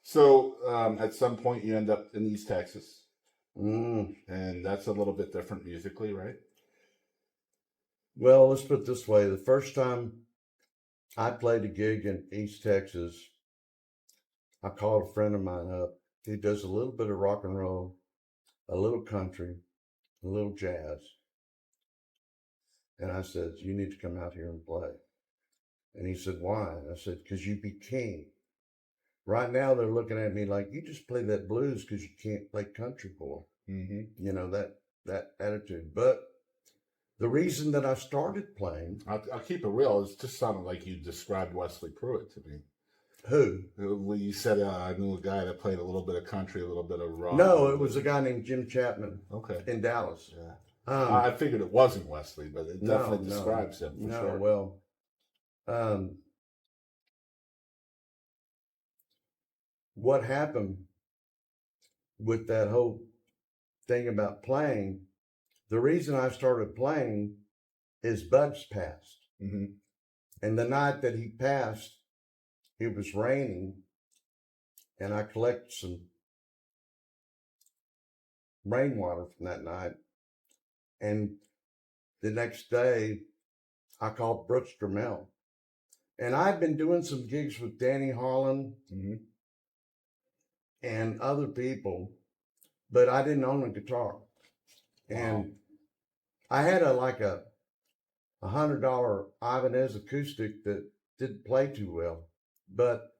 So at some point you end up in East Texas, Mm. and that's a little bit different musically, right? Well, let's put it this way. The first time I played a gig in East Texas, I called a friend of mine up. He does a little bit of rock and roll, a little country, a little jazz. And I said, you need to come out here and play. And he said, why? And I said, because you be king. Right now, they're looking at me like, you just play that blues because you can't play country, boy. Mm-hmm. You know, that attitude. But the reason that I started playing. I'll keep it real. It just sounded like you described Wesley Pruitt to me. Who? When you said I knew a guy that played a little bit of country, a little bit of rock. No, it was a guy named Jim Chapman. Okay. In Dallas. Yeah. I figured it wasn't Wesley, but it definitely describes him for sure. Well, what happened with that whole thing about playing, the reason I started playing is Bud's passed. Mm-hmm. And the night that he passed, it was raining, and I collected some rainwater from that night. And the next day, I called Brooks Drummel. And I'd been doing some gigs with Danny Harlan and other people, but I didn't own a guitar. Wow. And I had a $100 Ibanez acoustic that didn't play too well. But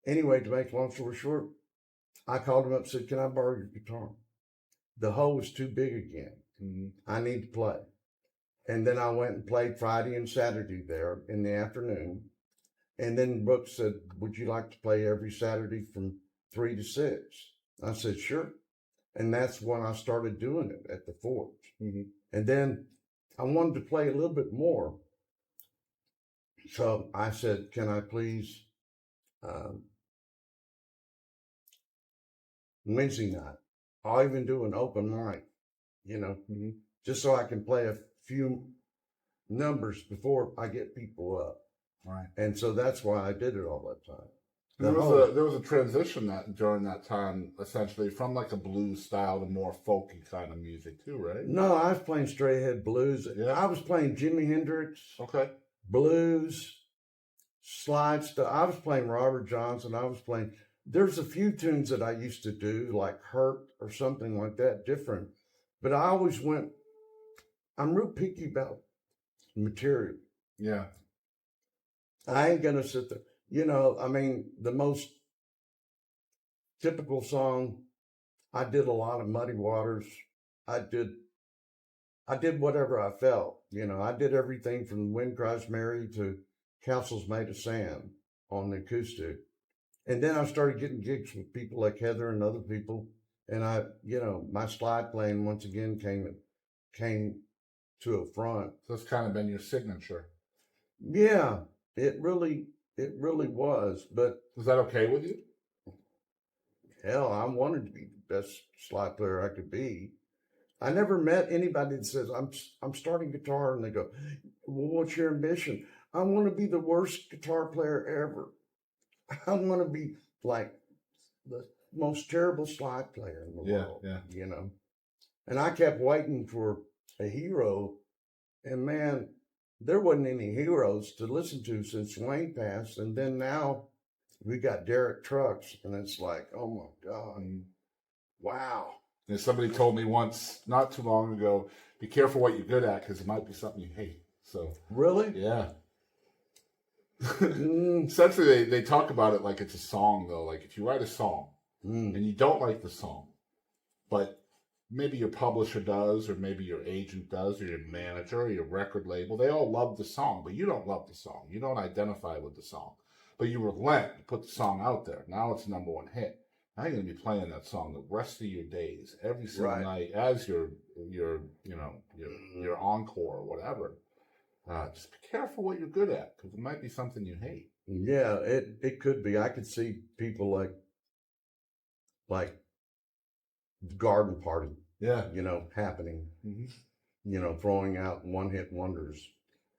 anyway, to make a long story short, I called him up and said, can I borrow your guitar? The hole was too big again. Mm-hmm. I need to play. And then I went and played Friday and Saturday there in the afternoon. And then Brooks said, would you like to play every Saturday from 3 to 6? I said, sure. And that's when I started doing it at the Forge. Mm-hmm. And then I wanted to play a little bit more. So I said, can I please, Wednesday night, I'll even do an open mic, just so I can play a few numbers before I get people up. Right. And so that's why I did it all that time. There was a transition during that time, essentially, from like a blues style to more folky kind of music too, right? No, I was playing straight ahead blues. Yeah. I was playing Jimi Hendrix. Okay. Blues, slide stuff. I was playing Robert Johnson. There's a few tunes that I used to do, like Hurt or something like that, different. But I always I'm real picky about material. Yeah. I ain't going to sit there. The most typical song, I did a lot of Muddy Waters. I did whatever I felt. I did everything from Wind Cries Mary to Castles Made of Sand on the acoustic. And then I started getting gigs with people like Heather and other people. And my slide playing once again came to a front. So it's kind of been your signature. Yeah, it really was. But was that okay with you? Hell, I wanted to be the best slide player I could be. I never met anybody that says, I'm starting guitar, and they go, well, what's your ambition? I want to be the worst guitar player ever. I want to be like the most terrible slide player in the world. Yeah. And I kept waiting for a hero, and man, there wasn't any heroes to listen to since Wayne passed. And then now we got Derek Trucks, and it's like, oh my God, wow. And somebody told me once, not too long ago, be careful what you're good at, because it might be something you hate. So really? Yeah. Essentially, they talk about it like it's a song, though. Like if you write a song and you don't like the song, but maybe your publisher does, or maybe your agent does, or your manager, or your record label, they all love the song, but you don't love the song. You don't identify with the song. But you relent, you put the song out there. Now it's a #1 hit. Now you're going to be playing that song the rest of your days, every single night, as your encore or whatever. Just be careful what you're good at, because it might be something you hate. Yeah, it could be. I could see people like the Garden Party. Yeah. Happening. Mm-hmm. Throwing out one-hit wonders.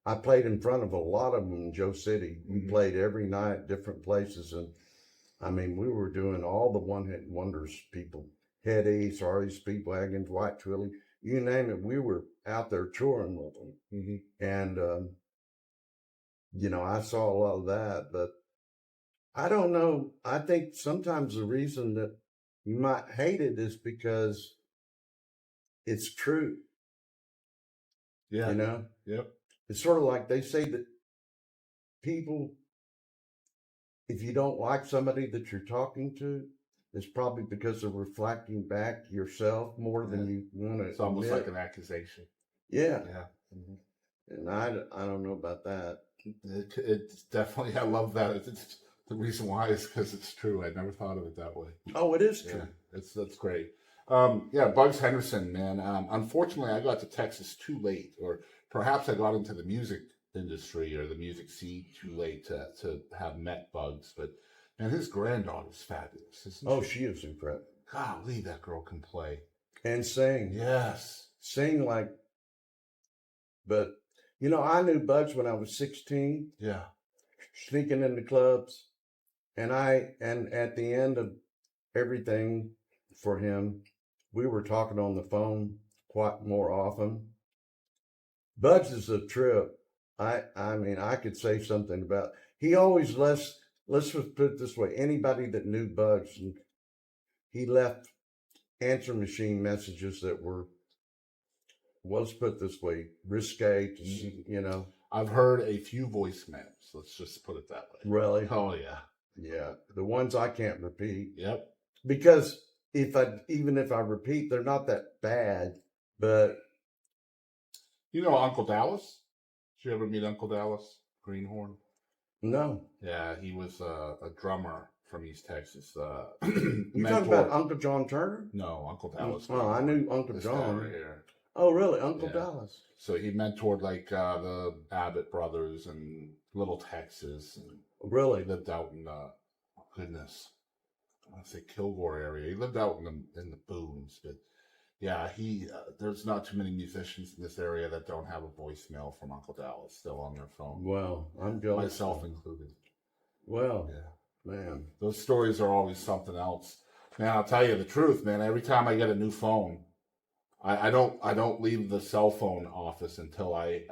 I played in front of a lot of them in Joe City. We played every night, different places, and I mean, we were doing all the one-hit wonders, people. Hetty, Sorry Speedwagons, White Twilly, you name it. We were out there touring with them. Mm-hmm. And, I saw a lot of that, but I don't know. I think sometimes the reason that you might hate it is because it's true. Yeah. Yep. It's sort of like they say that people, if you don't like somebody that you're talking to, it's probably because they're reflecting back yourself more than you want to. It's almost like an accusation. Yeah. Yeah. Mm-hmm. And I don't know about that. It's definitely, I love that. It's the reason why is because it's true. I never thought of it that way. Oh, it is true. Yeah, that's great. Bugs Henderson, man. Unfortunately, I got to Texas too late, or perhaps I got into the music industry or the music scene too late to have met Bugs. But man, his granddaughter's fabulous, isn't she? She is incredible. Golly, that girl can play and sing. Yes, sing like. But I knew Bugs when I was 16. Yeah, sneaking into clubs, and at the end of everything for him, we were talking on the phone quite more often. Bugs is a trip. I mean, I could say something about. He always let's just put it this way. Anybody that knew Bugs, he left answer machine messages that were, let's put it this way, risque. I've heard a few voicemails. Let's just put it that way. Really? Oh yeah. Yeah, the ones I can't repeat. Yep. Because even if I repeat, they're not that bad. But Uncle Dallas? Did you ever meet Uncle Dallas Greenhorn? No. Yeah, he was a drummer from East Texas. You talking about Uncle John Turner? No, Uncle Dallas. Oh, I knew Uncle this John. guy right here. Oh, really? Uncle Dallas. So he mentored like the Abbott brothers and Little Texas. And really? He lived out in goodness, I want to say Kilgore area. He lived out in the boons, but yeah, there's not too many musicians in this area that don't have a voicemail from Uncle Dallas still on their phone. Well, I'm jealous. Myself included. Well, yeah, man, those stories are always something else. Man, I'll tell you the truth, man. Every time I get a new phone, I don't leave the cell phone office until I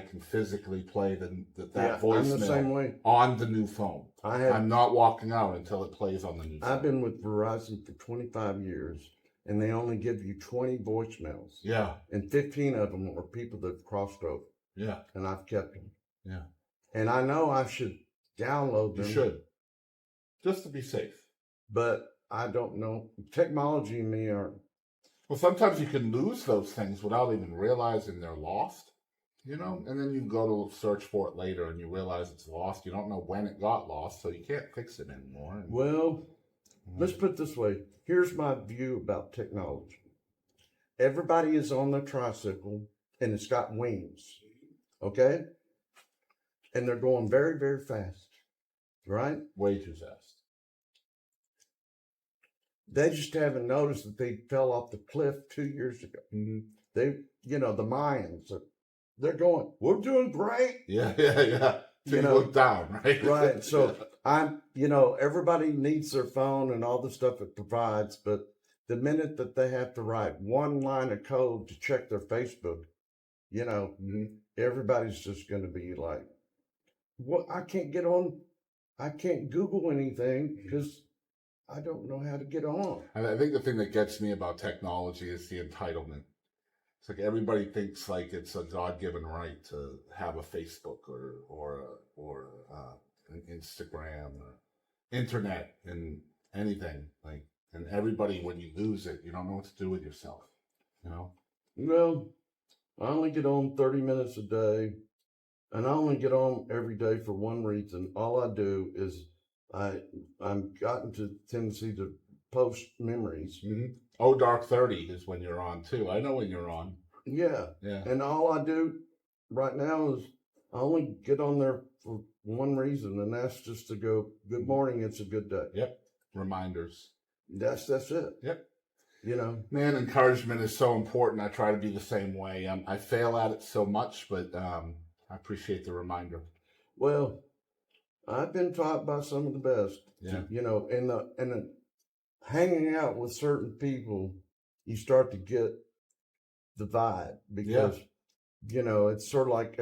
can physically play that voicemail I'm the same way. on the new phone. I'm not walking out until it plays on the new phone. I've been with Verizon for 25 years, and they only give you 20 voicemails. Yeah. And 15 of them are people that have crossed over. Yeah. And I've kept them. Yeah. And I know I should download them. You should. Just to be safe. But I don't know. Technology and me are... Well, sometimes you can lose those things without even realizing they're lost, and then you go to search for it later and you realize it's lost. You don't know when it got lost, so you can't fix it anymore. Well, let's put it this way. Here's my view about technology. Everybody is on their tricycle and it's got wings, okay? And they're going very, very fast, right? Way too fast. They just haven't noticed that they fell off the cliff 2 years ago. Mm-hmm. They, the Mayans, they're going, we're doing great. Yeah. You look down, right? Right. So everybody needs their phone and all the stuff it provides, but the minute that they have to write one line of code to check their Facebook, everybody's just going to be like, well, I can't Google anything because I don't know how to get on. I think the thing that gets me about technology is the entitlement. It's like everybody thinks like it's a God-given right to have a Facebook or an Instagram or internet and anything and everybody, when you lose it, you don't know what to do with yourself. Well, I only get on 30 minutes a day, and I only get on every day for one reason. All I do is I'm gotten to tendency to post memories. Mm-hmm. Oh, Dark 30 is when you're on too. I know when you're on. Yeah. And all I do right now is I only get on there for one reason, and that's just to go, good morning, it's a good day. Yep. Reminders. That's it. Yep. Man, encouragement is so important. I try to be the same way. I fail at it so much, but I appreciate the reminder. Well, I've been taught by some of the best. Yeah. You know, and hanging out with certain people, you start to get the vibe because, you know, it's sort of like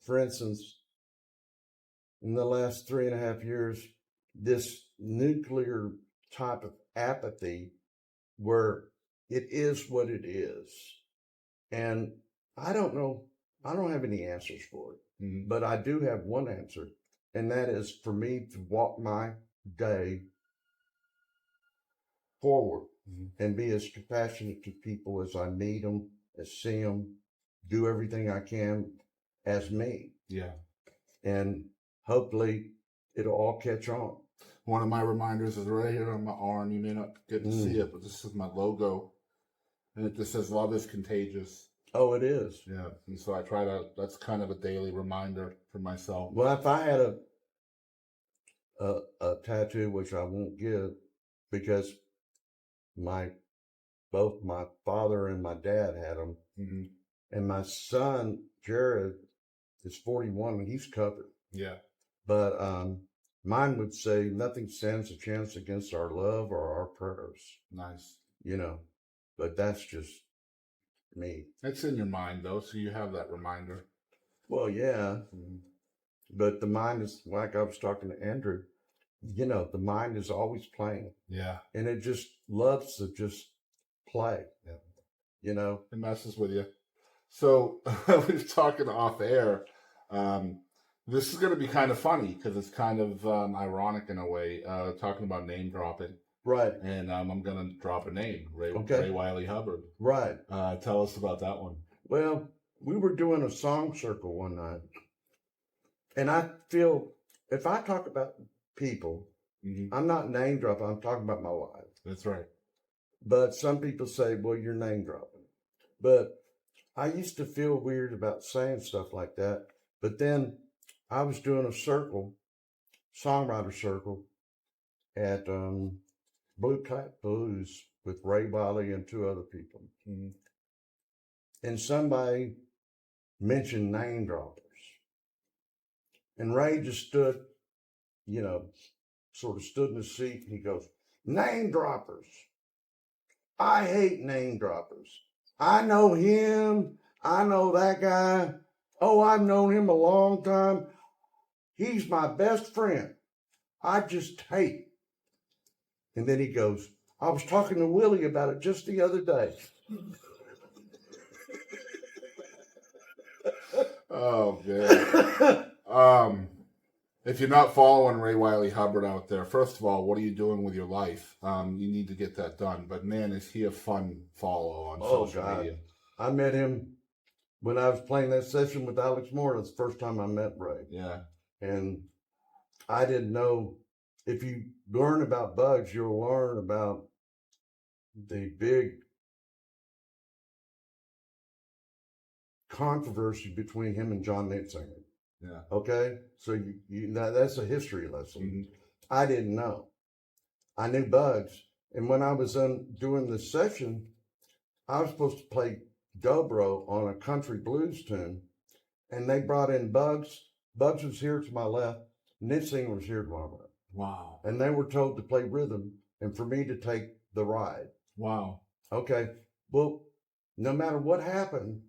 for instance, in the last 3.5 years, this nuclear type of apathy where it is what it is. And I don't know, I don't have any answers for it, Mm-hmm. but I do have one answer, and that is for me to walk my day forward and be as compassionate to people as I meet them, as see them, do everything I can as me. Yeah. And hopefully it'll all catch on. One of my reminders is right here on my arm. You may not get to see it, but this is my logo. And it just says, "Love is contagious." Oh, it is. Yeah. And so I try to, that's kind of a daily reminder for myself. Well, if I had a tattoo, which I won't give because both my father and my dad had them. Mm-hmm. And my son, Jared, is 41 and he's covered. Yeah. But mine would say, "Nothing stands a chance against our love or our prayers." Nice. You know, but that's just me. It's in your mind, though, so you have that reminder. Well, yeah. Mm-hmm. But the mind is, like I was talking to Andrew, you know, the mind is always playing. Yeah. And it just loves to just play. Yeah. You know? It messes with you. So we were talking off air. This is going to be kind of funny because it's kind of ironic in a way, talking about name dropping. Right. And I'm going to drop a name, Ray Wylie Hubbard. Right. Tell us about that one. Well, we were doing a song circle one night. And I feel if I talk about people, I'm not name dropping, I'm talking about my life. That's right. But some people say, "Well, you're name dropping." But I used to feel weird about saying stuff like that. But then I was doing a songwriter circle at Blue Cat Blues with Ray Wylie and 2 other people. Mm-hmm. And somebody mentioned name droppers. And Ray just stood, you know, sort of stood in his seat and he goes, "Name droppers. I hate name droppers. I know him. I know that guy. Oh, I've known him a long time. He's my best friend. I just hate." And then he goes, "I was talking to Willie about it just the other day." Oh, man. If you're not following Ray Wylie Hubbard out there, first of all, what are you doing with your life? You need to get that done. But man, is he a fun follow on social media. I met him when I was playing that session with Alex Moore. That's the first time I met Ray. Yeah. And I didn't know, if you learn about bugs, you'll learn about the big controversy between him and John Nitzinger. Yeah. Okay? So that's a history lesson. Mm-hmm. I didn't know. I knew bugs. And when I was doing this session, I was supposed to play dobro on a country blues tune. And they brought in Bugs. Bugs was here to my left. Nitzinger was here to my right. Wow. And they were told to play rhythm and for me to take the ride. Wow. Okay. Well, no matter what happened,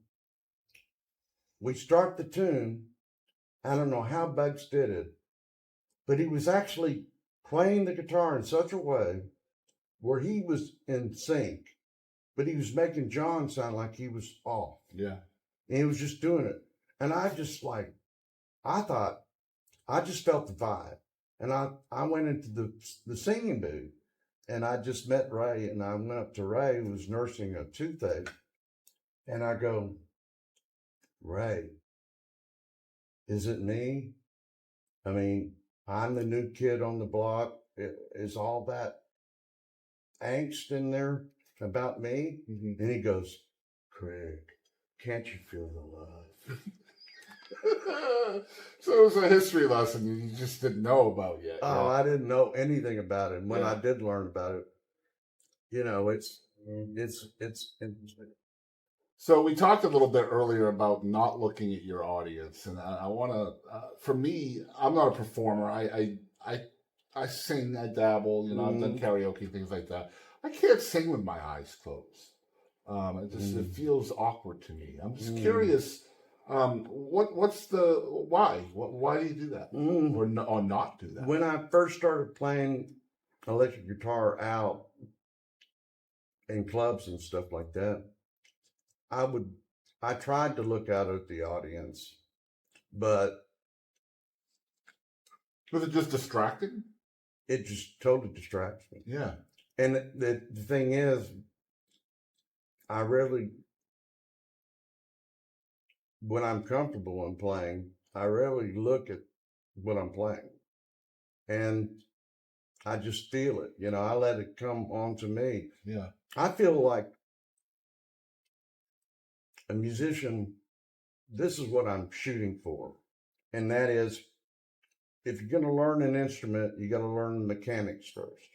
we start the tune. I don't know how Bugs did it, but he was actually playing the guitar in such a way where he was in sync, but he was making John sound like he was off. Yeah. And he was just doing it. And I just felt the vibe. And I went into the singing booth and I just met Ray, and I went up to Ray, who was nursing a toothache. And I go, "Ray, is it me? I mean, I'm the new kid on the block. Is all that angst in there about me?" Mm-hmm. And he goes, "Craig, can't you feel the love?" So it was a history lesson you just didn't know about yet. Oh, I didn't know anything about it. And when Yeah. I did learn about it, you know, it's So we talked a little bit earlier about not looking at your audience, and I want to. For me, I'm not a performer. I sing, I dabble. I've done karaoke, things like that. I can't sing with my eyes closed. It feels awkward to me. I'm just curious. What's the why? Why do you do that, or not do that? When I first started playing electric guitar out in clubs and stuff like that, I tried to look out at the audience, but Was it just distracting? it just totally distracts me. Yeah. And the thing is, I rarely, when I'm comfortable in playing, I rarely look at what I'm playing. And I just feel it, I let it come on to me. Yeah. I feel like a musician, this is what I'm shooting for. And that is, if you're going to learn an instrument, you got to learn the mechanics first.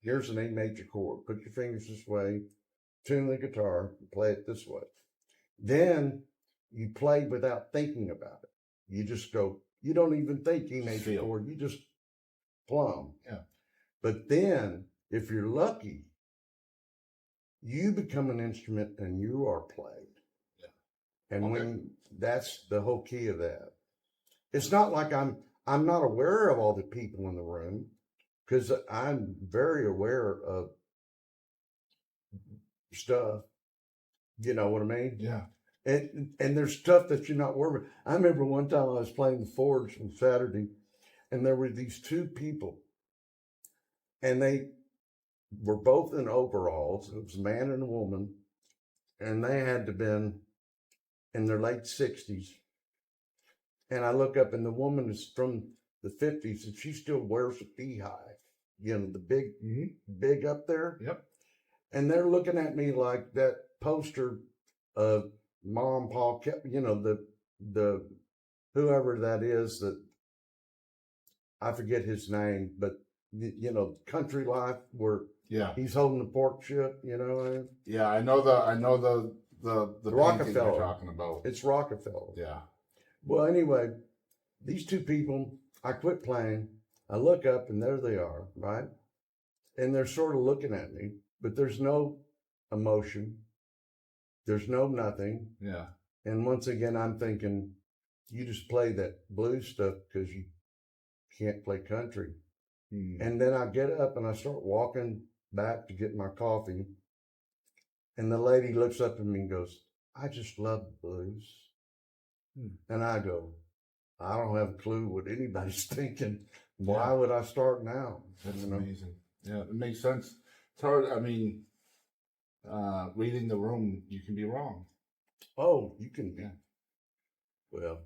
Here's an A major chord. Put your fingers this way, tune the guitar, play it this way. Then you play without thinking about it. You just go, you don't even think E major chord, you just plumb. Yeah. But then, if you're lucky, you become an instrument and you are played. Yeah. And when that's the whole key of that. It's not like I'm not aware of all the people in the room, because I'm very aware of stuff. You know what I mean? Yeah. And there's stuff that you're not worried about. I remember one time I was playing the Forge on Saturday, and there were these two people, and they were both in overalls. It was a man and a woman, and they had to been in their late 60s. And I look up, and the woman is from the 50s, and she still wears a beehive, the big up there. Yep. And they're looking at me like that poster of Mom, Pa, the whoever that is, that I forget his name, but Country Life, where he's holding the pork chip, Yeah, I know the Rockefeller you're talking about. It's Rockefeller. Yeah. Well, anyway, these two people, I quit playing. I look up, and there they are, right? And they're sort of looking at me, but there's no emotion. There's no nothing. Yeah. And once again, I'm thinking, you just play that blues stuff because you can't play country. And then I get up and I start walking back to get my coffee. And the lady looks up at me and goes, I just love the blues. And I go, I don't have a clue what anybody's thinking. Why would I start now? That's amazing. Yeah, it makes sense. It's hard. I mean, reading the room, you can be wrong. Oh, you can be. Yeah. Well,